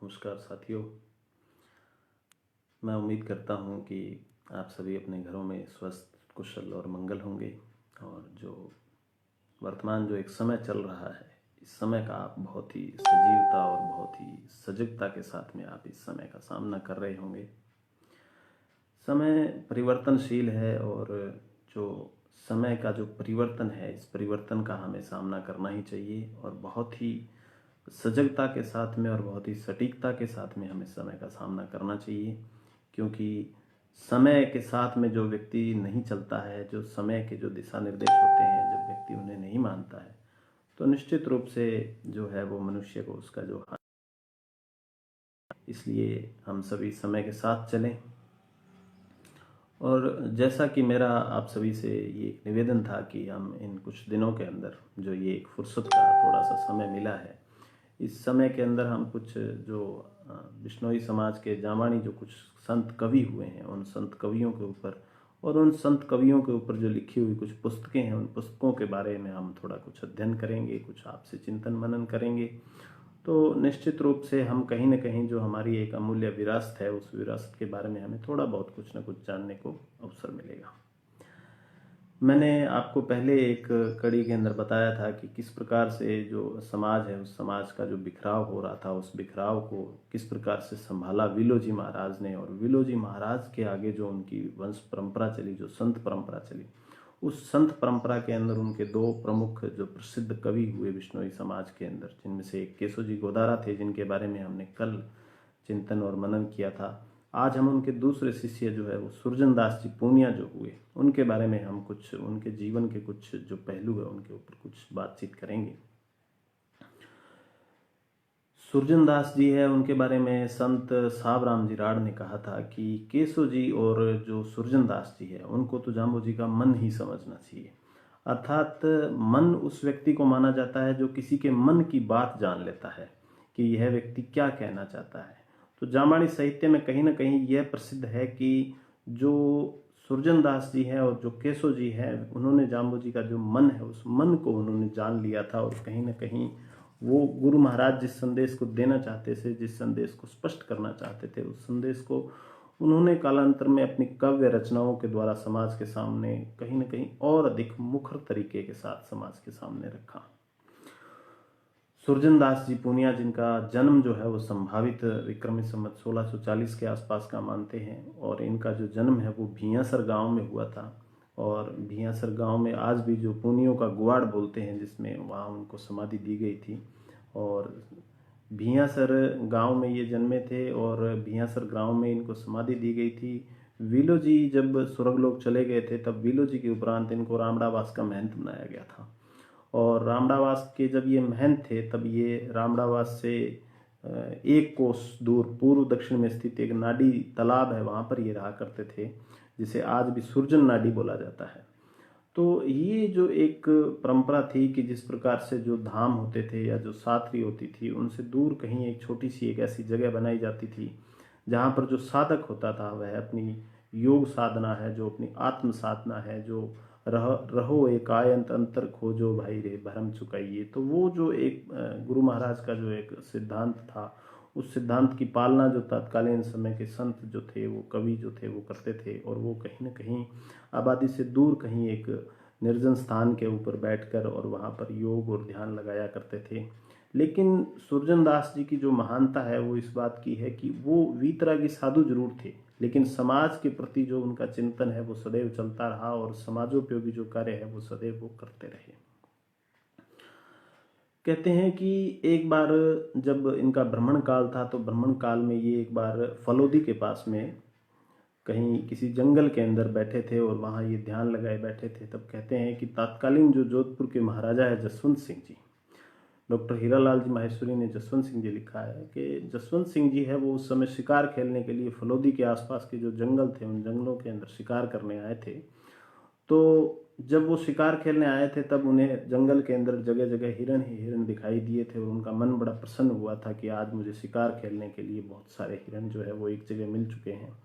नमस्कार साथियों। मैं उम्मीद करता हूँ कि आप सभी अपने घरों में स्वस्थ, कुशल और मंगल होंगे। और जो वर्तमान जो एक समय चल रहा है, इस समय का आप बहुत ही सजीवता और बहुत ही सजगता के साथ में आप इस समय का सामना कर रहे होंगे। समय परिवर्तनशील है और जो समय का जो परिवर्तन है, इस परिवर्तन का हमें सामना करना ही चाहिए और बहुत ही सजगता के साथ में और बहुत ही सटीकता के साथ में हमें समय का सामना करना चाहिए। क्योंकि समय के साथ में जो व्यक्ति नहीं चलता है, जो समय के जो दिशा निर्देश होते हैं, जब व्यक्ति उन्हें नहीं मानता है, तो निश्चित रूप से जो है वो मनुष्य को उसका जो हानि। इसलिए हम सभी समय के साथ चलें। और जैसा कि मेरा आप सभी से ये एक निवेदन था कि हम इन कुछ दिनों के अंदर जो ये एक फुर्सत का थोड़ा सा समय मिला है, इस समय के अंदर हम कुछ जो बिश्नोई समाज के जामानी जो कुछ संत कवि हुए हैं, उन संत कवियों के ऊपर और उन संत कवियों के ऊपर जो लिखी हुई कुछ पुस्तकें हैं, उन पुस्तकों के बारे में हम थोड़ा कुछ अध्ययन करेंगे, कुछ आपसे चिंतन मनन करेंगे। तो निश्चित रूप से हम कहीं ना कहीं जो हमारी एक अमूल्य विरासत है, उस विरासत के बारे में हमें थोड़ा बहुत कुछ ना कुछ जानने को अवसर मिलेगा। मैंने आपको पहले एक कड़ी के अंदर बताया था कि किस प्रकार से जो समाज है, उस समाज का जो बिखराव हो रहा था, उस बिखराव को किस प्रकार से संभाला विलोजी महाराज ने। और विलोजी महाराज के आगे जो उनकी वंश परंपरा चली, जो संत परंपरा चली, उस संत परंपरा के अंदर उनके दो प्रमुख जो प्रसिद्ध कवि हुए बिश्नोई समाज के अंदर, जिनमें से एक केशोजी गोदारा थे, जिनके बारे में हमने कल चिंतन और मनन किया था। आज हम उनके दूसरे शिष्य जो है वो सुरजन दास जी पूनिया जो हुए, उनके बारे में हम कुछ उनके जीवन के कुछ जो पहलू है उनके ऊपर कुछ बातचीत करेंगे। सुरजन दास जी है, उनके बारे में संत सावराम जी राड़ ने कहा था कि केशव जी और जो सुरजन दास जी है, उनको तो जाम्बो जी का मन ही समझना चाहिए। अर्थात मन उस व्यक्ति को माना जाता है जो किसी के मन की बात जान लेता है कि यह व्यक्ति क्या कहना चाहता है। तो जामानी साहित्य में कहीं ना कहीं यह प्रसिद्ध है कि जो सुरजन दास जी हैं और जो केशव जी हैं, उन्होंने जाम्बो जी का जो मन है, उस मन को उन्होंने जान लिया था। और कहीं ना कहीं वो गुरु महाराज जिस संदेश को देना चाहते थे, जिस संदेश को स्पष्ट करना चाहते थे, उस संदेश को उन्होंने कालांतर में अपनी काव्य रचनाओं के द्वारा समाज के सामने कहीं ना कहीं और अधिक मुखर तरीके के साथ समाज के सामने रखा। सुरजन दास जी पूनिया, जिनका जन्म जो है वो संभावित विक्रमी संवत 1640 के आसपास का मानते हैं, और इनका जो जन्म है वो भियासर गांव में हुआ था। और भियासर गांव में आज भी जो पूनियों का गुआड़ बोलते हैं, जिसमें वहाँ उनको समाधि दी गई थी। और भियासर गांव में ये जन्मे थे और भियासर गांव में इनको समाधि दी गई थी। विलो जी जब स्वर्गलोक चले गए थे, तब विलो जी के उपरांत इनको रामड़ावास का महंत बनाया गया था। और रामड़ावास के जब ये महंत थे, तब ये रामड़ावास से एक कोस दूर पूर्व दक्षिण में स्थित एक नाडी तालाब है, वहाँ पर ये रहा करते थे, जिसे आज भी सुरजन नाडी बोला जाता है। तो ये जो एक परंपरा थी कि जिस प्रकार से जो धाम होते थे या जो सात्री होती थी, उनसे दूर कहीं एक छोटी सी एक ऐसी जगह बनाई जाती थी जहाँ पर जो साधक होता था वह अपनी योग साधना है, जो अपनी आत्म साधना है, जो रहो एकायंत अंतर खोजो भाई रे भरम चुकाइए। तो वो जो एक गुरु महाराज का जो एक सिद्धांत था, उस सिद्धांत की पालना जो तत्कालीन समय के संत जो थे, वो कवि जो थे, वो करते थे। और वो कहीं ना कहीं आबादी से दूर कहीं एक निर्जन स्थान के ऊपर बैठकर और वहाँ पर योग और ध्यान लगाया करते थे। लेकिन सुरजन दास जी की जो महानता है वो इस बात की है कि वो वीतरागी साधु जरूर थे, लेकिन समाज के प्रति जो उनका चिंतन है वो सदैव चलता रहा और समाजोपयोगी जो कार्य है वो सदैव वो करते रहे। कहते हैं कि एक बार जब इनका भ्रमण काल था, तो भ्रमण काल में ये एक बार फलोदी के पास में कहीं किसी जंगल के अंदर बैठे थे और वहाँ ये ध्यान लगाए बैठे थे। तब कहते हैं कि तत्कालीन जो जोधपुर के महाराजा है जसवंत सिंह जी, डॉक्टर हीरालाल जी माहेश्वरी ने जसवंत सिंह जी लिखा है कि जसवंत सिंह जी है वो उस समय शिकार खेलने के लिए फलोदी के आसपास के जो जंगल थे, उन जंगलों के अंदर शिकार करने आए थे। तो जब वो शिकार खेलने आए थे, तब उन्हें जंगल के अंदर जगह जगह हिरन ही हिरन दिखाई दिए थे और उनका मन बड़ा प्रसन्न हुआ था कि आज मुझे शिकार खेलने के लिए बहुत सारे हिरन जो है वो एक जगह मिल चुके हैं।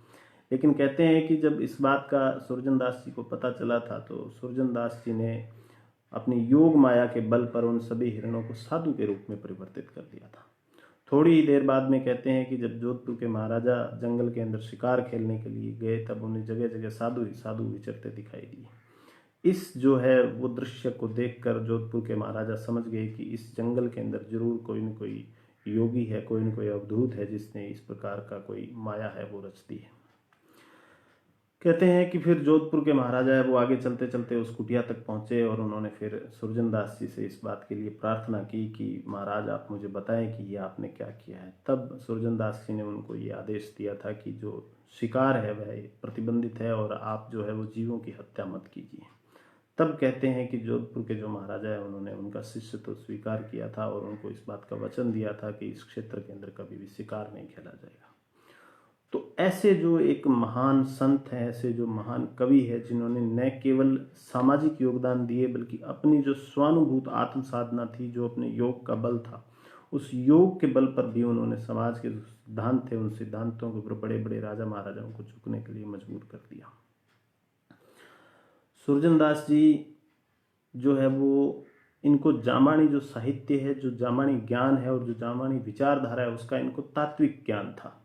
लेकिन कहते हैं कि जब इस बात का सुरजन दास जी को पता चला था, तो सुरजन दास जी ने अपनी योग माया के बल पर उन सभी हिरणों को साधु के रूप में परिवर्तित कर दिया था। थोड़ी ही देर बाद में कहते हैं कि जब जोधपुर के महाराजा जंगल के अंदर शिकार खेलने के लिए गए तब उन्हें जगह जगह साधु ही साधु विचरते दिखाई दिए। इस जो है वो दृश्य को देखकर जोधपुर के महाराजा समझ गए कि इस जंगल के अंदर जरूर कोई न कोई योगी है, कोई न कोई अवधूत है जिसने इस प्रकार का कोई माया है वो रच दी है। कहते हैं कि फिर जोधपुर के महाराजा है वो आगे चलते चलते उस कुटिया तक पहुंचे और उन्होंने फिर सुरजनदास जी से इस बात के लिए प्रार्थना की कि महाराज आप मुझे बताएं कि ये आपने क्या किया है। तब सुरजनदास जी ने उनको ये आदेश दिया था कि जो शिकार है वह प्रतिबंधित है और आप जो है वो जीवों की हत्या मत कीजिए। तब कहते हैं कि जोधपुर के जो महाराजा है उन्होंने उनका शिष्य तो स्वीकार किया था और उनको इस बात का वचन दिया था कि इस क्षेत्र के अंदर कभी भी शिकार नहीं खेला जाएगा। तो ऐसे जो एक महान संत हैं, ऐसे जो महान कवि है जिन्होंने न केवल सामाजिक योगदान दिए बल्कि अपनी जो स्वानुभूत आत्म साधना थी, जो अपने योग का बल था, उस योग के बल पर भी उन्होंने समाज के जो सिद्धांत थे उन सिद्धांतों के ऊपर बड़े बड़े राजा महाराजाओं को झुकने के लिए मजबूर कर दिया। सुरजनदास जी जो है वो इनको जामानी जो साहित्य है, जो जामानी ज्ञान है और जो जामानी विचारधारा है उसका इनको तात्विक ज्ञान था।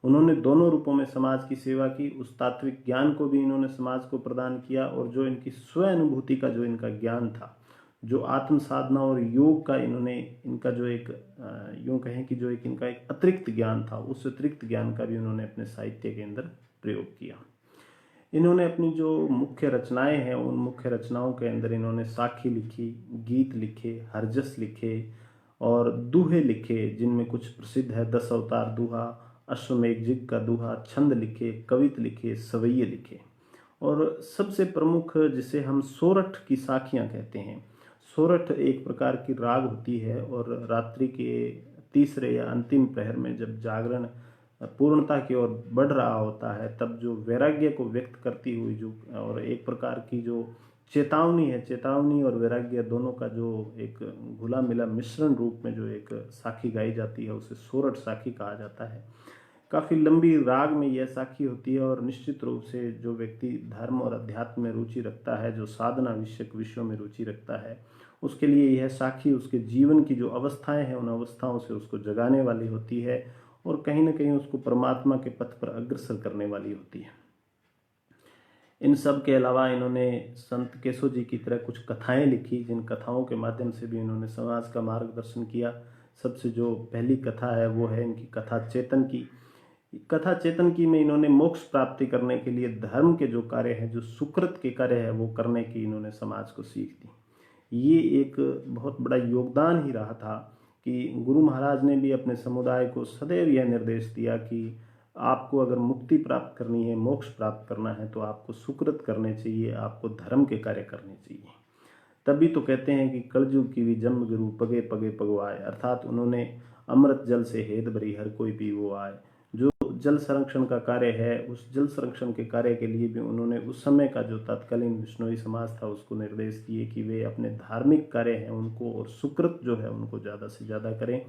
उन्होंने दोनों रूपों में समाज की सेवा की। उस तात्विक ज्ञान को भी इन्होंने समाज को प्रदान किया और जो इनकी स्व अनुभूति का जो इनका ज्ञान था, जो आत्म साधना और योग का इन्होंने इनका जो एक यूं कहें कि जो एक इनका एक अतिरिक्त ज्ञान था, उस अतिरिक्त ज्ञान का भी उन्होंने अपने साहित्य के अंदर प्रयोग किया। इन्होंने अपनी जो मुख्य रचनाएं हैं उन मुख्य रचनाओं के अंदर इन्होंने साखी लिखी, गीत लिखे, हरजस लिखे और दूहे लिखे, जिनमें कुछ प्रसिद्ध है 10 अवतार दूहा, अश्वमेघ जिग का दूहा, छंद लिखे, कवित लिखे, सवैये लिखे और सबसे प्रमुख जिसे हम सोरठ की साखियां कहते हैं। सोरठ एक प्रकार की राग होती है और रात्रि के तीसरे या अंतिम प्रहर में जब जागरण पूर्णता की ओर बढ़ रहा होता है तब जो वैराग्य को व्यक्त करती हुई जो और एक प्रकार की जो चेतावनी है, चेतावनी और वैराग्य दोनों का जो एक घुला मिला मिश्रण रूप में जो एक साखी गाई जाती है उसे सोरठ साखी कहा जाता है। काफ़ी लंबी राग में यह साखी होती है और निश्चित रूप से जो व्यक्ति धर्म और अध्यात्म में रुचि रखता है, जो साधना विषयक विषयों में रुचि रखता है, उसके लिए यह साखी उसके जीवन की जो अवस्थाएं हैं उन अवस्थाओं से उसको जगाने वाली होती है और कहीं ना कहीं उसको परमात्मा के पथ पर अग्रसर करने वाली होती है। इन सब के अलावा इन्होंने संत केशव जी की तरह कुछ कथाएं लिखी, जिन कथाओं के माध्यम से भी इन्होंने समाज का मार्गदर्शन किया। सबसे जो पहली कथा है वो है इनकी कथा चेतन की। कथा चेतन की में इन्होंने मोक्ष प्राप्ति करने के लिए धर्म के जो कार्य हैं, जो सुकृत के कार्य है वो करने की इन्होंने समाज को सीख दी। ये एक बहुत बड़ा योगदान ही रहा था कि गुरु महाराज ने भी अपने समुदाय को सदैव यह निर्देश दिया कि आपको अगर मुक्ति प्राप्त करनी है, मोक्ष प्राप्त करना है तो आपको सुकृत करने चाहिए, आपको धर्म के कार्य करने चाहिए। तभी तो कहते हैं कि कलयुग की भी जन्म गुरु पगे पगे पगवाए, अर्थात उन्होंने अमृत जल से हेद भरी हर कोई भी वो आए। जो जल संरक्षण का कार्य है उस जल संरक्षण के कार्य के लिए भी उन्होंने उस समय का जो तत्कालीन विष्णुई समाज था उसको निर्देश दिए कि वे अपने धार्मिक कार्य हैं उनको और सुकृत जो है उनको ज़्यादा से ज़्यादा करें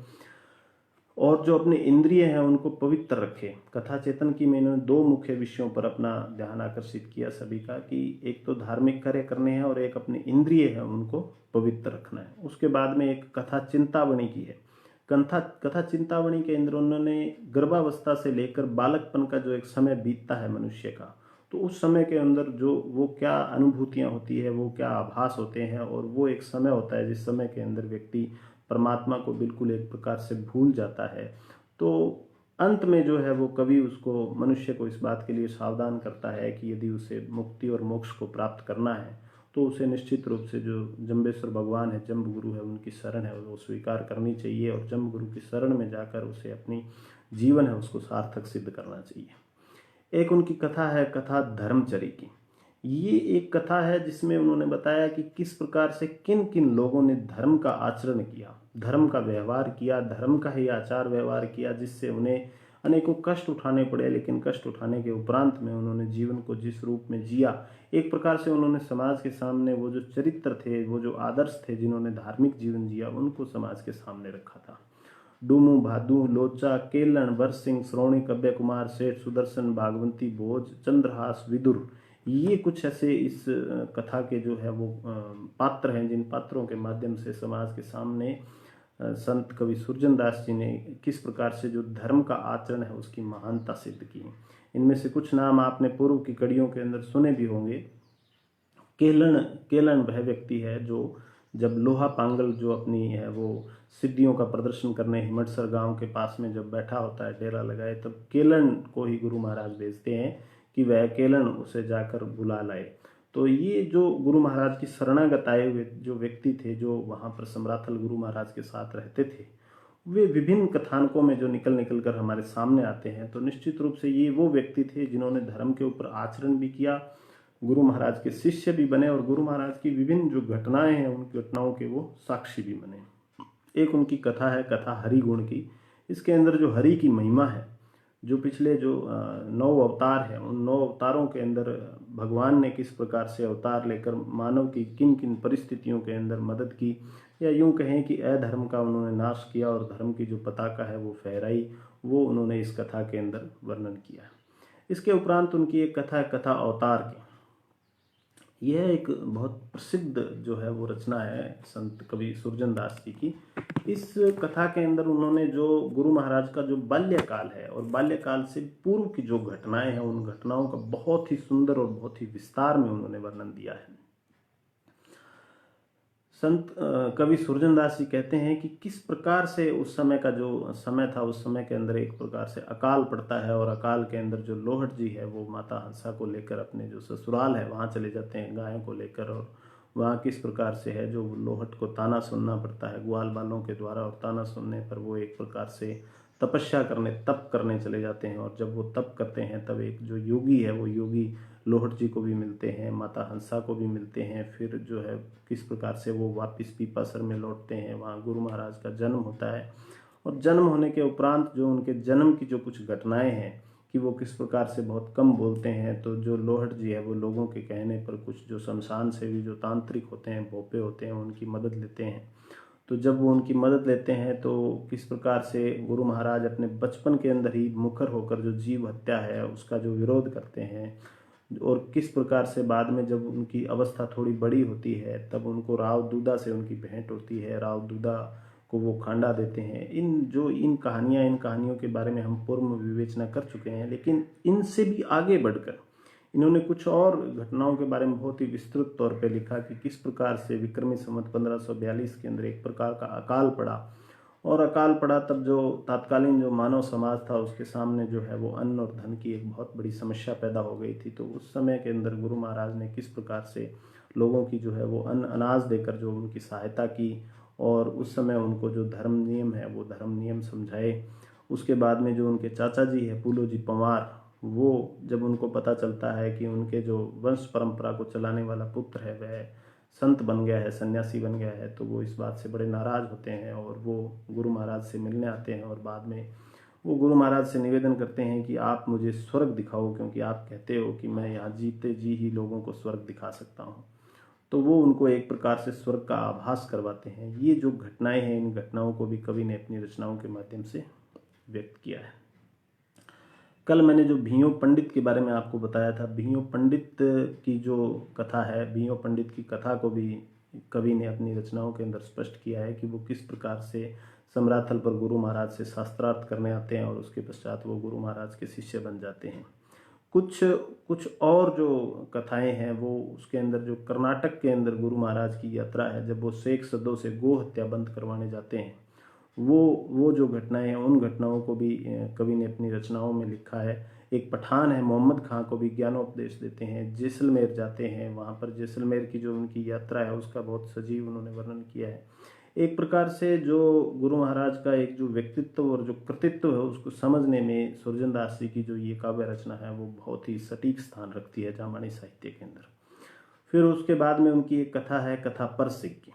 और जो अपने इंद्रिय हैं उनको पवित्र रखें। कथा चेतन की में इन्होंने 2 मुख्य विषयों पर अपना ध्यान आकर्षित किया सभी का कि एक तो धार्मिक कार्य करने हैं और एक अपने इंद्रिय है उनको पवित्र रखना है। उसके बाद में एक कथा चिंतावणी की है। कथा चिंतावणी के अंदर उन्होंने गर्भावस्था से लेकर बालकपन का जो एक समय बीतता है मनुष्य का, तो उस समय के अंदर जो वो क्या अनुभूतियाँ होती है, वो क्या आभास होते हैं और वो एक समय होता है जिस समय के अंदर व्यक्ति परमात्मा को बिल्कुल एक प्रकार से भूल जाता है। तो अंत में जो है वो कवि उसको मनुष्य को इस बात के लिए सावधान करता है कि यदि उसे मुक्ति और मोक्ष को प्राप्त करना है तो उसे निश्चित रूप से जो जम्बेश्वर भगवान है, जम्ब गुरु है, उनकी शरण है वो स्वीकार करनी चाहिए और जम्ब गुरु की शरण में जाकर उसे अपनी जीवन है उसको सार्थक सिद्ध करना चाहिए। एक उनकी कथा है कथा धर्मचरी की। ये एक कथा है जिसमें उन्होंने बताया कि किस प्रकार से किन किन लोगों ने धर्म का आचरण किया, धर्म का व्यवहार किया, धर्म का ही आचार व्यवहार किया, जिससे उन्हें अनेकों कष्ट उठाने पड़े, लेकिन कष्ट उठाने के उपरांत में उन्होंने जीवन को जिस रूप में जिया, एक प्रकार से उन्होंने समाज के सामने वो जो चरित्र थे, वो जो आदर्श थे, जिन्होंने धार्मिक जीवन जिया, उनको समाज के सामने रखा था। डूमू, भादू, लोचा, केलन, बरसिंह, श्रोणी, कव्य कुमार, सेठ, सुदर्शन, भागवंती, भोज, चंद्रहास, विदुर, ये कुछ ऐसे इस कथा के जो है वो पात्र हैं जिन पात्रों के माध्यम से समाज के सामने संत कवि सुरजनदास जी ने किस प्रकार से जो धर्म का आचरण है उसकी महानता सिद्ध की। इनमें से कुछ नाम आपने पूर्व की कड़ियों के अंदर सुने भी होंगे। केलन केलन वह व्यक्ति है जो जब लोहा पांगल जो अपनी है वो सिद्धियों का प्रदर्शन करने हिमटसर गांव के पास में जब बैठा होता है डेरा लगाए, तब केलन को ही गुरु महाराज भेजते हैं कि वह केलन उसे जाकर बुला लाए। तो ये जो गुरु महाराज की शरणागत आए हुए जो व्यक्ति थे, जो वहाँ पर समराथल गुरु महाराज के साथ रहते थे, वे विभिन्न कथानकों में जो निकल निकल कर हमारे सामने आते हैं। तो निश्चित रूप से ये वो व्यक्ति थे जिन्होंने धर्म के ऊपर आचरण भी किया, गुरु महाराज के शिष्य भी बने और गुरु महाराज की विभिन्न जो घटनाएं हैं उन घटनाओं के वो साक्षी भी बने। एक उनकी कथा है, कथा हरि गुण की। इसके अंदर जो हरि की महिमा है, जो पिछले जो 9 अवतार हैं, उन 9 अवतारों के अंदर भगवान ने किस प्रकार से अवतार लेकर मानव की किन किन परिस्थितियों के अंदर मदद की, या यूं कहें कि अधर्म का उन्होंने नाश किया और धर्म की जो पताका है वो फहराई, वो उन्होंने इस कथा के अंदर वर्णन किया है। इसके उपरांत उनकी एक कथा है, कथा अवतार की। यह एक बहुत प्रसिद्ध जो है वो रचना है संत कवि सुरजनदास जी की। इस कथा के अंदर उन्होंने जो गुरु महाराज का जो बाल्यकाल है और बाल्यकाल से पूर्व की जो घटनाएं हैं, उन घटनाओं का बहुत ही सुंदर और बहुत ही विस्तार में उन्होंने वर्णन दिया है। संत कवि सुरजनदास जी कहते हैं कि किस प्रकार से उस समय का जो समय था, उस समय के अंदर एक प्रकार से अकाल पड़ता है और अकाल के अंदर जो लोहट जी है वो माता हंसा को लेकर अपने जो ससुराल है वहाँ चले जाते हैं गायों को लेकर, और वहाँ किस प्रकार से है जो लोहट को ताना सुनना पड़ता है ग्वाल बालों के द्वारा, और ताना सुनने पर वो एक प्रकार से तपस्या करने, तप करने चले जाते हैं। और जब वो तप करते हैं तब एक जो योगी है वो योगी लोहट जी को भी मिलते हैं, माता हंसा को भी मिलते हैं। फिर जो है किस प्रकार से वो वापस पीपासर में लौटते हैं, वहाँ गुरु महाराज का जन्म होता है। और जन्म होने के उपरांत जो उनके जन्म की जो कुछ घटनाएं हैं कि वो किस प्रकार से बहुत कम बोलते हैं, तो जो लोहट जी है वो लोगों के कहने पर कुछ जो शमशान सेवी जो तांत्रिक होते हैं, भोपे होते हैं, उनकी मदद लेते हैं। तो जब वो उनकी मदद लेते हैं तो किस प्रकार से गुरु महाराज अपने बचपन के अंदर ही मुखर होकर जो जीव हत्या है उसका जो विरोध करते हैं, और किस प्रकार से बाद में जब उनकी अवस्था थोड़ी बड़ी होती है तब उनको राव दूदा से उनकी भेंट होती है, राव दूदा को वो खांडा देते हैं। इन कहानियों के बारे में हम पूर्व में विवेचना कर चुके हैं, लेकिन इनसे भी आगे बढ़कर इन्होंने कुछ और घटनाओं के बारे में बहुत ही विस्तृत तौर पे लिखा कि किस प्रकार से विक्रमी संवत 1542 के अंदर एक प्रकार का अकाल पड़ा, और अकाल पड़ा तब जो तात्कालीन जो मानव समाज था उसके सामने जो है वो अन्न और धन की एक बहुत बड़ी समस्या पैदा हो गई थी। तो उस समय के अंदर गुरु महाराज ने किस प्रकार से लोगों की जो है वो अन्न अनाज देकर जो उनकी सहायता की, और उस समय उनको जो धर्म नियम है वो धर्म नियम समझाए। उसके बाद में जो उनके चाचा जी है फूलो जी पंवार, वो जब उनको पता चलता है कि उनके जो वंश परंपरा को चलाने वाला पुत्र है वह संत बन गया है, सन्यासी बन गया है, तो वो इस बात से बड़े नाराज होते हैं और वो गुरु महाराज से मिलने आते हैं। और बाद में वो गुरु महाराज से निवेदन करते हैं कि आप मुझे स्वर्ग दिखाओ, क्योंकि आप कहते हो कि मैं यहाँ जीते जी ही लोगों को स्वर्ग दिखा सकता हूँ। तो वो उनको एक प्रकार से स्वर्ग का आभास करवाते हैं। ये जो घटनाएं हैं, इन घटनाओं को भी कवि ने अपनी रचनाओं के माध्यम से व्यक्त किया है। कल मैंने जो भीयों पंडित के बारे में आपको बताया था, भीयों पंडित की जो कथा है, भीयों पंडित की कथा को भी कवि ने अपनी रचनाओं के अंदर स्पष्ट किया है कि वो किस प्रकार से समराथल पर गुरु महाराज से शास्त्रार्थ करने आते हैं और उसके पश्चात वो गुरु महाराज के शिष्य बन जाते हैं। कुछ और जो कथाएं हैं वो उसके अंदर जो कर्नाटक के अंदर गुरु महाराज की यात्रा है, जब वो शेख सदों से गो हत्या बंद करवाने जाते हैं, वो जो घटनाएं हैं उन घटनाओं को भी कवि ने अपनी रचनाओं में लिखा है। एक पठान है मोहम्मद खां को भी ज्ञानोपदेश देते हैं, जैसलमेर जाते हैं, वहाँ पर जैसलमेर की जो उनकी यात्रा है उसका बहुत सजीव उन्होंने वर्णन किया है। एक प्रकार से जो गुरु महाराज का एक जो व्यक्तित्व और जो कृतित्व है उसको समझने में सुरजनदास जी की जो ये काव्य रचना है वो बहुत ही सटीक स्थान रखती है जामानी साहित्य के अंदर। फिर उसके बाद में उनकी एक कथा है, कथा परसिक की।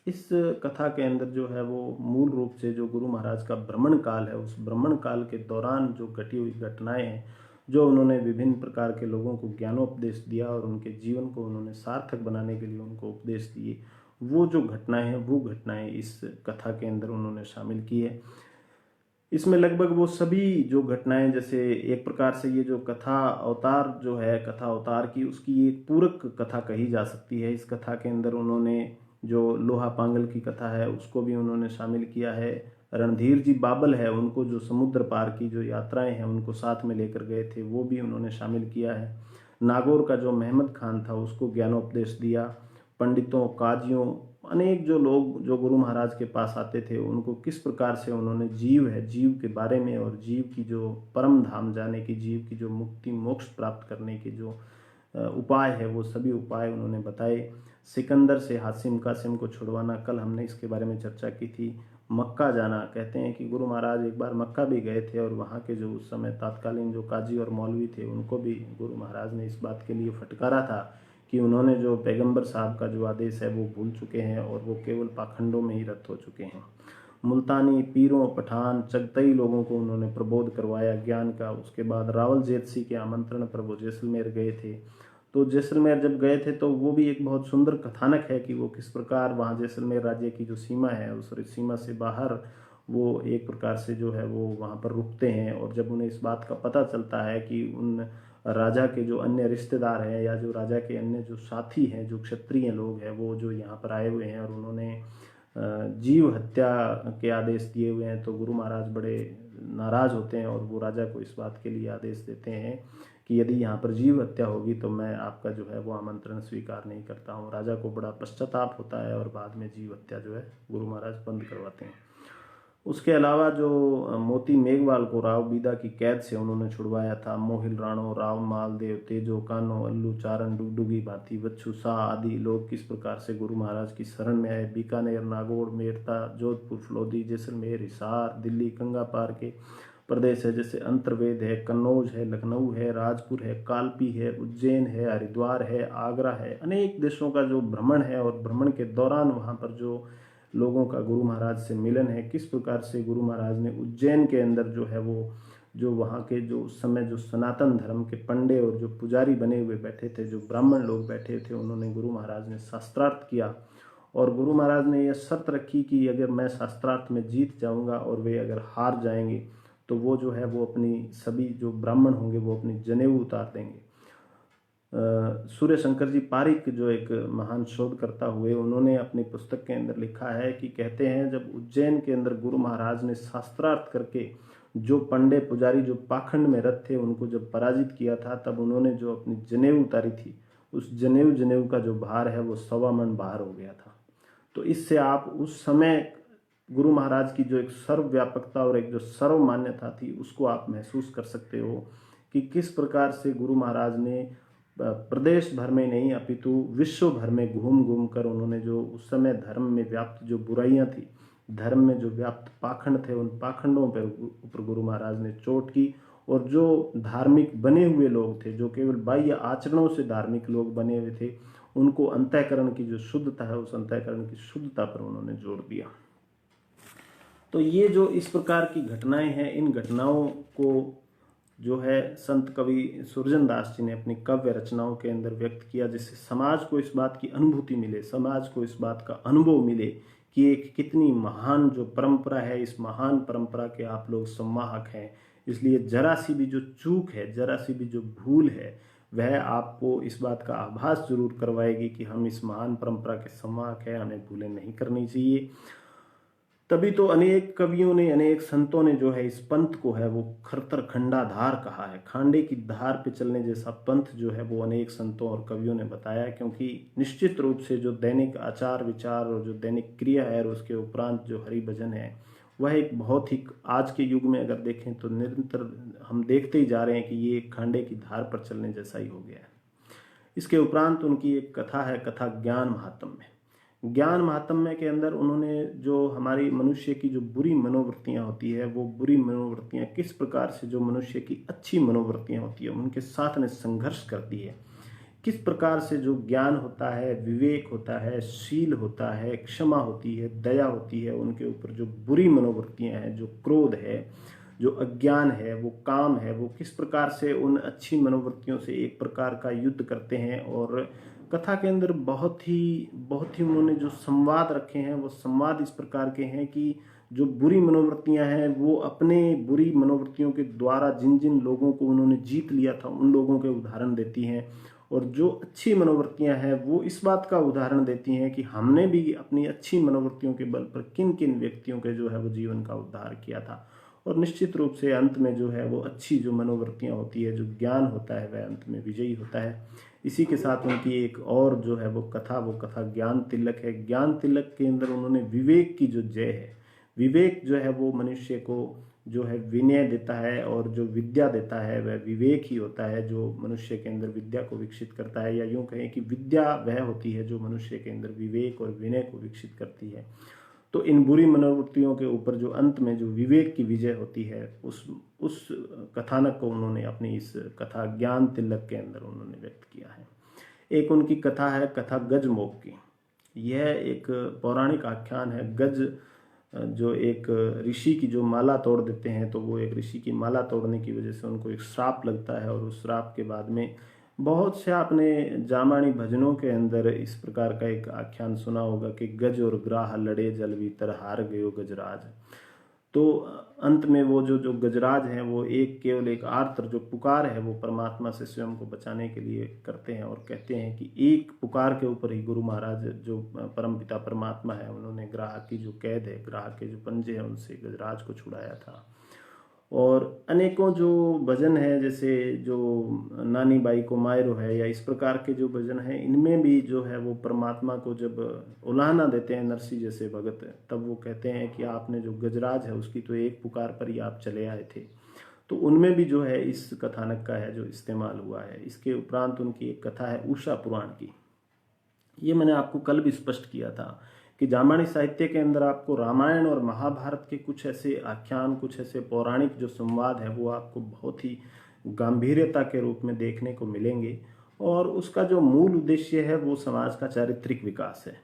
इस कथा के अंदर जो है वो मूल रूप से जो गुरु महाराज का भ्रमण काल है, उस भ्रमण काल के दौरान जो घटी हुई घटनाएं हैं, जो उन्होंने विभिन्न प्रकार के लोगों को ज्ञानोपदेश दिया और उनके जीवन को उन्होंने सार्थक बनाने के लिए उनको उपदेश दिए, वो जो घटनाएं हैं वो घटनाएं इस कथा के अंदर उन्होंने शामिल की है। इसमें लगभग वो सभी जो घटनाएं, जैसे एक प्रकार से ये जो कथा अवतार जो है, कथा अवतार की उसकी एक पूरक कथा कही जा सकती है। इस कथा के अंदर उन्होंने जो लोहा पांगल की कथा है उसको भी उन्होंने शामिल किया है। रणधीर जी बाबल है, उनको जो समुद्र पार की जो यात्राएं हैं उनको साथ में लेकर गए थे, वो भी उन्होंने शामिल किया है। नागौर का जो महमद खान था उसको ज्ञानोपदेश दिया। पंडितों, काजियों, अनेक जो लोग जो गुरु महाराज के पास आते थे उनको किस प्रकार से उन्होंने जीव के बारे में और जीव की जो परम धाम जाने की, जीव की जो मुक्ति मोक्ष प्राप्त करने के जो उपाय है वो सभी उपाय उन्होंने बताए। सिकंदर से हासिम कासिम को छुड़वाना, कल हमने इसके बारे में चर्चा की थी। मक्का जाना, कहते हैं कि गुरु महाराज एक बार मक्का भी गए थे और वहाँ के जो उस समय तात्कालीन जो काजी और मौलवी थे उनको भी गुरु महाराज ने इस बात के लिए फटकारा था कि उन्होंने जो पैगंबर साहब का जो आदेश है वो भूल चुके हैं और वो केवल पाखंडों में ही रत हो चुके हैं। मुल्तानी पीरों, पठान, चगतई लोगों को उन्होंने प्रबोध करवाया ज्ञान का। उसके बाद रावल जेतसी के आमंत्रण पर वो जैसलमेर गए थे। तो जैसलमेर जब गए थे तो वो भी एक बहुत सुंदर कथानक है कि वो किस प्रकार वहाँ जैसलमेर राज्य की जो सीमा है उस सीमा से बाहर वो एक प्रकार से जो है वो वहाँ पर रुकते हैं। और जब उन्हें इस बात का पता चलता है कि उन राजा के जो अन्य रिश्तेदार हैं या जो राजा के अन्य जो साथी हैं, जो क्षत्रिय लोग हैं, वो जो यहाँ पर आए हुए हैं और उन्होंने जीव हत्या के आदेश दिए हुए हैं, तो गुरु महाराज बड़े नाराज होते हैं और वो राजा को इस बात के लिए आदेश देते हैं कि यदि यहाँ पर जीव हत्या होगी तो मैं आपका जो है वो आमंत्रण स्वीकार नहीं करता हूँ। राजा को बड़ा पश्चाताप होता है और बाद में जीव हत्या जो है गुरु महाराज बंद करवाते हैं। उसके अलावा जो मोती मेघवाल को राव बीदा की कैद से उन्होंने छुड़वाया था, मोहिल राणो, राव मालदेव, तेजो कानो, अल्लू चारण, डुगडुगी भाती, बच्चू शाह आदि लोग किस प्रकार से गुरु महाराज की शरण में आए। बीकानेर, नागौर, मेरता, जोधपुर, फलोदी, जैसलमेर, हिसार, दिल्ली, कंगा पार के प्रदेश है जैसे अंतर्वेद है, कन्नौज है, लखनऊ है, राजपुर है, कालपी है, उज्जैन है, हरिद्वार है, आगरा है, अनेक देशों का जो भ्रमण है और भ्रमण के दौरान वहाँ पर जो लोगों का गुरु महाराज से मिलन है, किस प्रकार से गुरु महाराज ने उज्जैन के अंदर जो है वो जो वहाँ के जो उस समय जो सनातन धर्म के पंडे और जो पुजारी बने हुए बैठे थे, जो ब्राह्मण लोग बैठे थे, उन्होंने गुरु महाराज ने शास्त्रार्थ किया और गुरु महाराज ने यह शर्त रखी कि अगर मैं शास्त्रार्थ में जीत जाऊंगा और वे अगर हार जाएंगे तो वो जो है वो अपनी सभी जो ब्राह्मण होंगे वो अपनी जनेऊ उतार देंगे। सूर्य शंकर जी पारिक जो एक महान शोधकर्ता हुए, उन्होंने अपनी पुस्तक के अंदर लिखा है कि कहते हैं जब उज्जैन के अंदर गुरु महाराज ने शास्त्रार्थ करके जो पंडे पुजारी जो पाखंड में रत थे उनको जब पराजित किया था, तब उन्होंने जो अपनी जनेऊ उतारी थी उस जनेऊ का जो भार है वो 1.25 मन भार हो गया था। तो इससे आप उस समय गुरु महाराज की जो एक सर्वव्यापकता और एक जो सर्व मान्यता थी उसको आप महसूस कर सकते हो कि किस प्रकार से गुरु महाराज ने प्रदेश भर में नहीं अपितु विश्व भर में घूम घूम कर उन्होंने जो उस समय धर्म में व्याप्त जो बुराइयां थी, धर्म में जो व्याप्त पाखंड थे, उन पाखंडों पर ऊपर गुरु महाराज ने चोट की। और जो धार्मिक बने हुए लोग थे, जो केवल बाह्य आचरणों से धार्मिक लोग बने हुए थे, उनको अंतःकरण की जो शुद्धता है उस अंतःकरण की शुद्धता पर उन्होंने जोर दिया। तो ये जो इस प्रकार की घटनाएं हैं, इन घटनाओं को जो है संत कवि सुरजन दास जी ने अपनी काव्य रचनाओं के अंदर व्यक्त किया, जिससे समाज को इस बात की अनुभूति मिले, समाज को इस बात का अनुभव मिले कि एक कितनी महान जो परंपरा है, इस महान परंपरा के आप लोग संवाहक हैं। इसलिए जरा सी भी जो चूक है, जरा सी भी जो भूल है, वह आपको इस बात का आभास जरूर करवाएगी कि हम इस महान परंपरा के संवाहक हैं, हमें भूलें नहीं करनी चाहिए। तभी तो अनेक कवियों ने, अनेक संतों ने जो है इस पंथ को है वो खरतर खंडाधार कहा है। खांडे की धार पे चलने जैसा पंथ जो है वो अनेक संतों और कवियों ने बताया, क्योंकि निश्चित रूप से जो दैनिक आचार विचार और जो दैनिक क्रिया है और उसके उपरांत जो हरि भजन है वह एक बहुत ही, आज के युग में अगर देखें तो निरंतर हम देखते ही जा रहे हैं कि ये खांडे की धार पर चलने जैसा ही हो गया है। इसके उपरांत उनकी एक कथा है, कथा ज्ञान महात्म्य। ज्ञान महात्म्य के अंदर उन्होंने जो हमारी मनुष्य की जो बुरी मनोवृत्तियां होती है, वो बुरी मनोवृत्तियां किस प्रकार से जो मनुष्य की अच्छी मनोवृत्तियां होती है उनके साथ में संघर्ष करती है, किस प्रकार से जो ज्ञान होता है, विवेक होता है, शील होता है, क्षमा होती है, दया होती है, उनके ऊपर जो बुरी मनोवृत्तियां हैं, जो क्रोध है, जो अज्ञान है, वो काम है, वो किस प्रकार से उन अच्छी मनोवृत्तियों से एक प्रकार का युद्ध करते हैं। और कथा के अंदर बहुत ही उन्होंने जो संवाद रखे हैं वो संवाद इस प्रकार के हैं कि जो बुरी मनोवृत्तियां हैं वो अपने बुरी मनोवृत्तियों के द्वारा जिन जिन लोगों को उन्होंने जीत लिया था उन लोगों के उदाहरण देती हैं। और जो अच्छी मनोवृत्तियां हैं वो इस बात का उदाहरण देती हैं कि हमने भी अपनी अच्छी मनोवृत्तियों के बल पर किन किन व्यक्तियों के जो है वो जीवन का उद्धार किया था। और निश्चित रूप से अंत में जो है वो अच्छी जो मनोवृत्तियां होती है, जो ज्ञान होता है, वह अंत में विजयी होता है। इसी के साथ उनकी एक और जो है वो कथा ज्ञान तिलक है। ज्ञान तिलक के अंदर उन्होंने विवेक की जो जय है, विवेक जो है वो मनुष्य को जो है विनय देता है, और जो विद्या देता है वह विवेक ही होता है जो मनुष्य के अंदर विद्या को विकसित करता है। या यूं कहें कि विद्या वह होती है जो मनुष्य के अंदर विवेक और विनय को विकसित करती है। तो इन बुरी मनोवृत्तियों के ऊपर जो अंत में जो विवेक की विजय होती है, उस कथानक को उन्होंने अपनी इस कथा ज्ञान तिलक के अंदर उन्होंने व्यक्त किया है। एक उनकी कथा है, कथा गजमोग की। यह एक पौराणिक आख्यान है। गज जो एक ऋषि की जो माला तोड़ देते हैं, तो वो एक ऋषि की माला तोड़ने की वजह से उनको एक श्राप लगता है, और उस श्राप के बाद में बहुत से आपने जामानी भजनों के अंदर इस प्रकार का एक आख्यान सुना होगा कि गज और ग्राह लड़े जल भीतर हार गयो गजराज। तो अंत में वो जो गजराज हैं वो केवल एक आर्त जो पुकार है वो परमात्मा से स्वयं को बचाने के लिए करते हैं, और कहते हैं कि एक पुकार के ऊपर ही गुरु महाराज जो परमपिता परमात्मा है, उन्होंने ग्राहक की जो कैद है, ग्राहक के जो पंजे हैं, उनसे गजराज को छुड़ाया था। और अनेकों जो भजन है, जैसे जो नानी बाई को मायरो है, या इस प्रकार के जो भजन है, इनमें भी जो है वो परमात्मा को जब उलाहना देते हैं नरसिंह जैसे भगत, तब वो कहते हैं कि आपने जो गजराज है उसकी तो एक पुकार पर ही आप चले आए थे। तो उनमें भी जो है इस कथानक का है जो इस्तेमाल हुआ है। इसके उपरांत उनकी एक कथा है उषा पुराण की। ये मैंने आपको कल भी स्पष्ट किया था कि जामानी साहित्य के अंदर आपको रामायण और महाभारत के कुछ ऐसे आख्यान, कुछ ऐसे पौराणिक जो संवाद है, वो आपको बहुत ही गंभीरता के रूप में देखने को मिलेंगे। और उसका जो मूल उद्देश्य है वो समाज का चारित्रिक विकास है।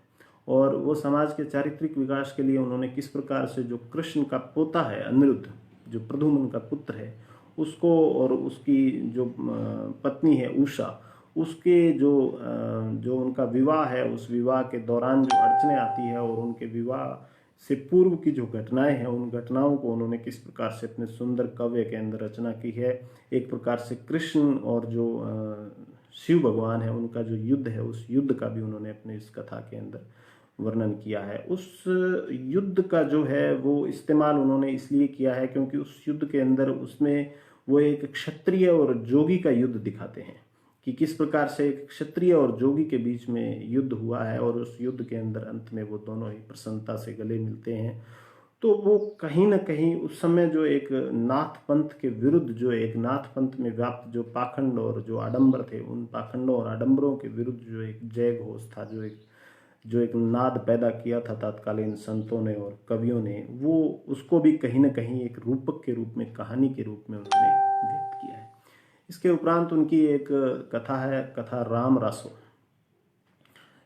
और वो समाज के चारित्रिक विकास के लिए उन्होंने किस प्रकार से जो कृष्ण का पोता है अनिरुद्ध, जो प्रद्युम्न का पुत्र है, उसको, और उसकी जो पत्नी है उषा, उसके जो उनका विवाह है, उस विवाह के दौरान जो अड़चने आती है, और उनके विवाह से पूर्व की जो घटनाएं हैं, उन घटनाओं को उन्होंने किस प्रकार से अपने सुंदर काव्य के अंदर रचना की है। एक प्रकार से कृष्ण और जो शिव भगवान है, उनका जो युद्ध है, उस युद्ध का भी उन्होंने अपने इस कथा के अंदर वर्णन किया है। उस युद्ध का जो है वो इस्तेमाल उन्होंने इसलिए किया है क्योंकि उस युद्ध के अंदर उसमें वो एक क्षत्रिय और जोगी का युद्ध दिखाते हैं कि किस प्रकार से एक क्षत्रिय और जोगी के बीच में युद्ध हुआ है, और उस युद्ध के अंदर अंत में वो दोनों ही प्रसन्नता से गले मिलते हैं। तो वो कहीं ना कहीं उस समय जो एक नाथ पंथ के विरुद्ध, जो एक नाथ पंथ में व्याप्त जो पाखंड और जो आडंबर थे, उन पाखंडों और आडंबरों के विरुद्ध जो एक जय घोष था, जो एक नाद पैदा किया था तत्कालीन संतों ने और कवियों ने, वो उसको भी कहीं ना कहीं एक रूपक के रूप में, कहानी के रूप में उन्होंने व्यक्त किया है। इसके उपरांत उनकी एक कथा है, कथा राम रासो।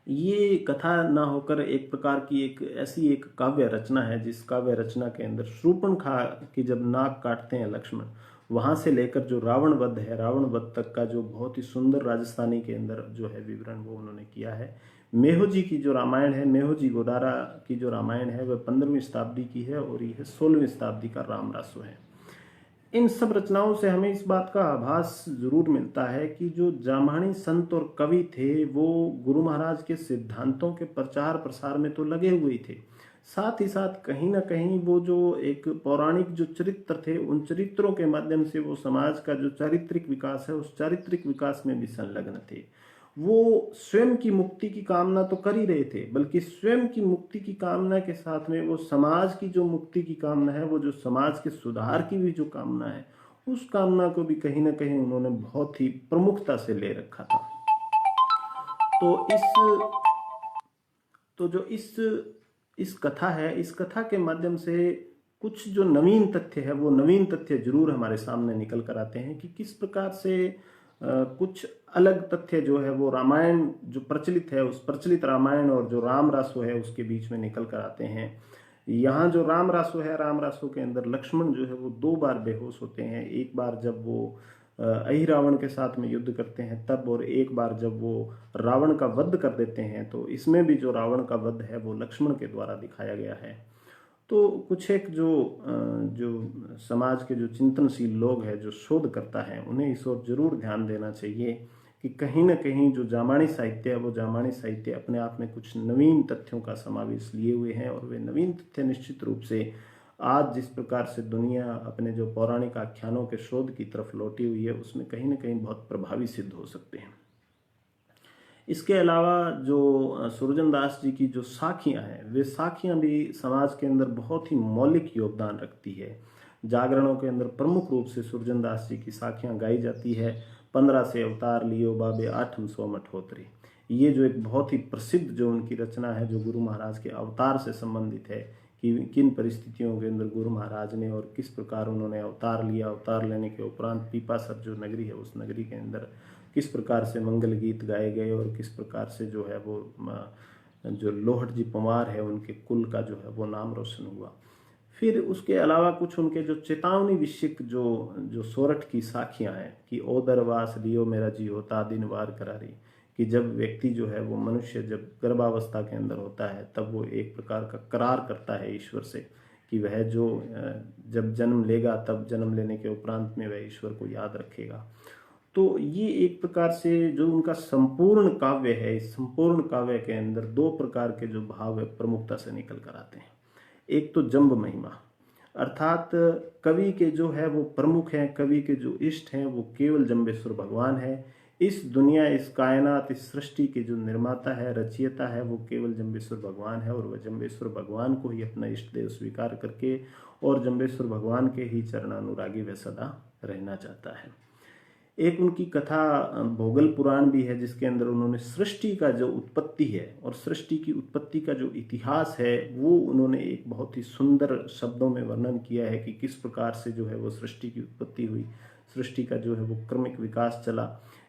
ये कथा ना होकर एक प्रकार की एक ऐसी एक काव्य रचना है, जिस काव्य रचना के अंदर शूर्पणखा की जब नाक काटते हैं लक्ष्मण, वहां से लेकर जो रावण वध है, रावण वध तक का जो बहुत ही सुंदर राजस्थानी के अंदर जो है विवरण, वो उन्होंने किया है। मेहोजी की जो रामायण है, मेहोजी गोदारा की जो रामायण है, वह 15वीं शताब्दी की है, और यह 16वीं शताब्दी का राम रासो है। इन सब रचनाओं से हमें इस बात का आभास जरूर मिलता है कि जो जामानी संत और कवि थे, वो गुरु महाराज के सिद्धांतों के प्रचार प्रसार में तो लगे हुए थे, साथ ही साथ कहीं ना कहीं वो जो एक पौराणिक जो चरित्र थे, उन चरित्रों के माध्यम से वो समाज का जो चारित्रिक विकास है, उस चारित्रिक विकास में भी संलग्न थे। वो स्वयं की मुक्ति की कामना तो कर ही रहे थे, बल्कि स्वयं की मुक्ति की कामना के साथ में वो समाज की जो मुक्ति की कामना है, वो जो समाज के सुधार की भी जो कामना है, उस कामना को भी कहीं ना कहीं उन्होंने बहुत ही प्रमुखता से ले रखा था। तो जो इस कथा है, इस कथा के माध्यम से कुछ जो नवीन तथ्य है, वो नवीन तथ्य जरूर हमारे सामने निकल कर आते हैं कि किस प्रकार से कुछ अलग तथ्य जो है वो रामायण जो प्रचलित है, उस प्रचलित रामायण और जो राम रासो है उसके बीच में निकल कर आते हैं। यहाँ जो राम रासो है, राम रासो के अंदर लक्ष्मण जो है वो 2 बार बेहोश होते हैं। एक बार जब वो अहिरावण के साथ में युद्ध करते हैं तब, और एक बार जब वो रावण का वध कर देते हैं। तो इसमें भी जो रावण का वध है वो लक्ष्मण के द्वारा दिखाया गया है। तो कुछ एक जो समाज के जो चिंतनशील लोग हैं, जो शोधकर्ता हैं, उन्हें इस ओर जरूर ध्यान देना चाहिए कि कहीं ना कहीं जो जामानी साहित्य है वो जामानी साहित्य अपने आप में कुछ नवीन तथ्यों का समावेश लिए हुए हैं, और वे नवीन तथ्य निश्चित रूप से आज जिस प्रकार से दुनिया अपने जो पौराणिक आख्यानों के शोध की तरफ लौटी हुई है उसमें कहीं ना कहीं बहुत प्रभावी सिद्ध हो सकते हैं। इसके अलावा जो सुरजन दास जी की जो साखियाँ हैं, वे साखियाँ भी समाज के अंदर बहुत ही मौलिक योगदान रखती है। जागरणों के अंदर प्रमुख रूप से सुरजन दास जी की साखियाँ गाई जाती है। 15 से अवतार लियो बाबे आठम सो मठोतरी, ये जो एक बहुत ही प्रसिद्ध जो उनकी रचना है, जो गुरु महाराज के अवतार से संबंधित है कि किन परिस्थितियों के अंदर गुरु महाराज ने और किस प्रकार उन्होंने अवतार लिया, अवतार लेने के उपरांत पीपासर जो नगरी है उस नगरी के अंदर किस प्रकार से मंगल गीत गाए गए और किस प्रकार से जो है वो जो लोहट जी पंवार है उनके कुल का जो है वो नाम रोशन हुआ। फिर उसके अलावा कुछ उनके जो चेतावनी विषयक जो सोरठ की साखियाँ हैं कि ओ दरवास लियो मेरा जी होता दिन वार करारी, कि जब व्यक्ति जो है वो मनुष्य जब गर्भावस्था के अंदर होता है तब वो एक प्रकार का करार करता है ईश्वर से कि वह जो जब जन्म लेगा तब जन्म लेने के उपरांत में वह ईश्वर को याद रखेगा। तो ये एक प्रकार से जो उनका संपूर्ण काव्य है, इस संपूर्ण काव्य के अंदर दो प्रकार के जो भाव है प्रमुखता से निकल कर आते हैं। एक तो जंब महिमा, अर्थात कवि के जो है वो प्रमुख हैं, कवि के जो इष्ट हैं वो केवल जंबेश्वर भगवान है। इस दुनिया, इस कायनात, इस सृष्टि के जो निर्माता है, रचयिता है, वो केवल जंबेश्वर भगवान है, और वह जंबेश्वर भगवान को ही अपना इष्ट देव स्वीकार करके और जंबेश्वर भगवान के ही चरणानुरागी वह सदा रहना चाहता है। एक उनकी कथा भोगल पुराण भी है जिसके अंदर उन्होंने सृष्टि का जो उत्पत्ति है और सृष्टि की उत्पत्ति का जो इतिहास है वो उन्होंने एक बहुत ही सुंदर शब्दों में वर्णन किया है कि किस प्रकार से जो है वो सृष्टि की उत्पत्ति हुई, सृष्टि का जो है वो क्रमिक विकास चला।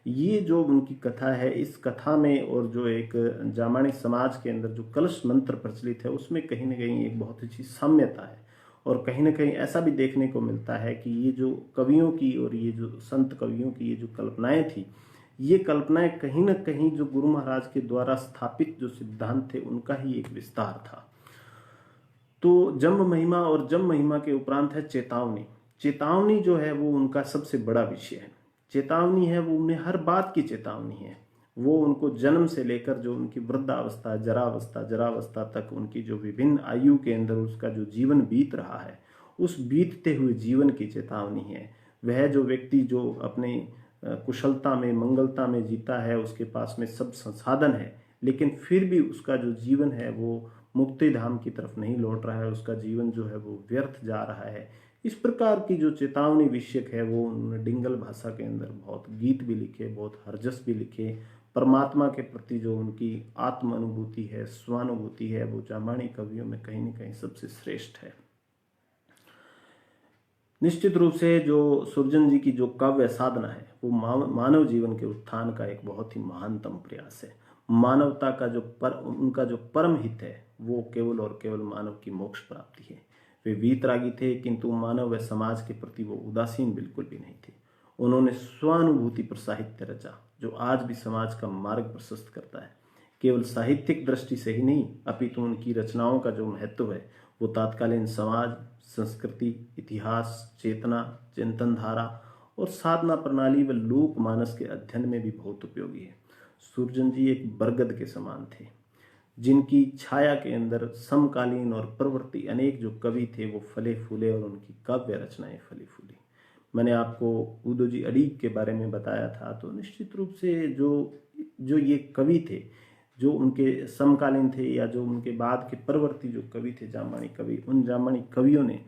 ये जो उनकी कथा है, इस कथा में और जो एक जामानी समाज के अंदर जो कलश मंत्र प्रचलित है उसमें कहीं ना कहीं एक बहुत अच्छी साम्यता है। और कहीं ना कहीं ऐसा भी देखने को मिलता है कि ये जो कवियों की और ये जो संत कवियों की ये जो कल्पनाएं थी, ये कल्पनाएं कहीं ना कहीं जो गुरु महाराज के द्वारा स्थापित जो सिद्धांत थे उनका ही एक विस्तार था। तो जंब महिमा, और जंब महिमा के उपरांत है चेतावनी। चेतावनी जो है वो उनका सबसे बड़ा विषय है। चेतावनी है वो उन्हें हर बात की चेतावनी है। वो उनको जन्म से लेकर जो उनकी वृद्धावस्था, जरावस्था तक उनकी जो विभिन्न आयु के अंदर उसका जो जीवन बीत रहा है, उस बीतते हुए जीवन की चेतावनी है। वह जो व्यक्ति जो अपने कुशलता में, मंगलता में जीता है, उसके पास में सब संसाधन है, लेकिन फिर भी उसका जो जीवन है वो मुक्ति धाम की तरफ नहीं लौट रहा है, उसका जीवन जो है वो व्यर्थ जा रहा है। इस प्रकार की जो चेतावनी विषयक है वो उन्होंने डिंगल भाषा के अंदर बहुत गीत भी लिखे, बहुत हरजस भी लिखे। परमात्मा के प्रति जो उनकी आत्म अनुभूति है, स्वानुभूति है, वो जामानी कवियों में कहीं न कहीं सबसे श्रेष्ठ है। निश्चित रूप से जो सुरजन जी की जो काव्य साधना है वो मानव जीवन के उत्थान का एक बहुत ही महानतम प्रयास है। मानवता का जो उनका जो परम हित है वो केवल और केवल मानव की मोक्ष प्राप्ति है। वे वीतरागी थे, किंतु मानव व समाज के प्रति वो उदासीन बिल्कुल भी नहीं थे। उन्होंने स्वानुभूति पर साहित्य रचा जो आज भी समाज का मार्ग प्रशस्त करता है। केवल साहित्यिक दृष्टि से ही नहीं, अपितु उनकी रचनाओं का जो महत्व है वो तात्कालीन समाज, संस्कृति, इतिहास, चेतना, चिंतन धारा और साधना प्रणाली व लोक मानस के अध्ययन में भी बहुत उपयोगी है। सुरजन जी एक बरगद के समान थे जिनकी छाया के अंदर समकालीन और प्रवर्ती अनेक जो कवि थे वो फले फूले और उनकी काव्य रचनाएं फली फूली। मैंने आपको उदोजी अडीग के बारे में बताया था, तो निश्चित रूप से जो ये कवि थे, जो उनके समकालीन थे या जो उनके बाद के परवर्ती जो कवि थे जामानी कवि, उन जामानी कवियों ने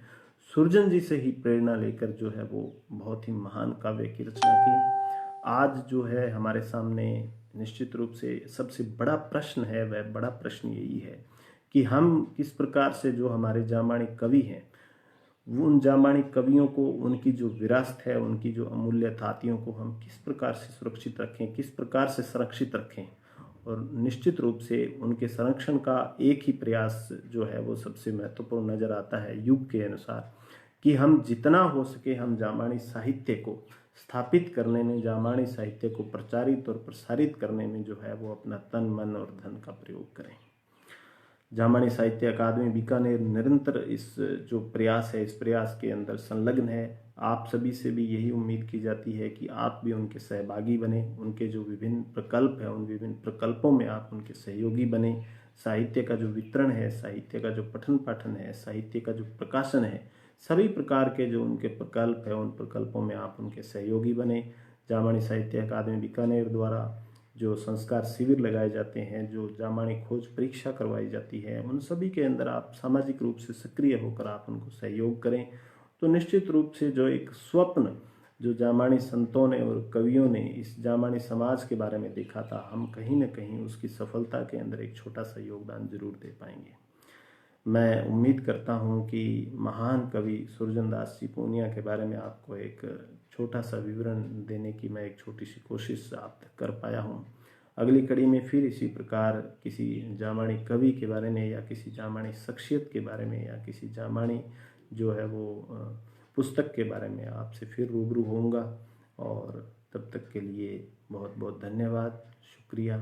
सुरजन जी से ही प्रेरणा लेकर जो है वो बहुत ही महान काव्य की रचना की। आज जो है हमारे सामने निश्चित रूप से सबसे बड़ा प्रश्न है, वह बड़ा प्रश्न यही है कि हम किस प्रकार से जो हमारे जामानी कवि हैं उन जामानी कवियों को, उनकी जो विरासत है, उनकी जो अमूल्य थातियों को हम किस प्रकार से सुरक्षित रखें, किस प्रकार से संरक्षित रखें। और निश्चित रूप से उनके संरक्षण का एक ही प्रयास जो है वो सबसे महत्वपूर्ण नजर आता है युग के अनुसार, कि हम जितना हो सके हम जामानी साहित्य को स्थापित करने में, जामानी साहित्य को प्रचारित और प्रसारित करने में जो है वो अपना तन, मन और धन का प्रयोग करें। जामानी साहित्य अकादमी बीकानेर निरंतर इस जो प्रयास है, इस प्रयास के अंदर संलग्न है। आप सभी से भी यही उम्मीद की जाती है कि आप भी उनके सहभागी बने, उनके जो विभिन्न प्रकल्प हैं उन विभिन्न प्रकल्पों में आप उनके सहयोगी बने। साहित्य का जो वितरण है, साहित्य का जो पठन पाठन है, साहित्य का जो प्रकाशन है, सभी प्रकार के जो उनके प्रकल्प है उन प्रकल्पों में आप उनके सहयोगी बने। जामानी साहित्य अकादमी बीकानेर द्वारा जो संस्कार शिविर लगाए जाते हैं, जो जामानी खोज परीक्षा करवाई जाती है, उन सभी के अंदर आप सामाजिक रूप से सक्रिय होकर आप उनको सहयोग करें तो निश्चित रूप से जो एक स्वप्न जो जामानी संतों ने और कवियों ने इस जामानी समाज के बारे में देखा था, हम कहीं न कहीं उसकी सफलता के अंदर एक छोटा सा योगदान जरूर दे पाएंगे। मैं उम्मीद करता हूँ कि महान कवि सुरजनदास जी पूनिया के बारे में आपको एक छोटा सा विवरण देने की मैं एक छोटी सी कोशिश आप तक कर पाया हूँ। अगली कड़ी में फिर इसी प्रकार किसी जामानी कवि के बारे में या किसी जामानी शख्सियत के बारे में या किसी जामानी जो है वो पुस्तक के बारे में आपसे फिर रूबरू होऊंगा। और तब तक के लिए बहुत बहुत धन्यवाद, शुक्रिया।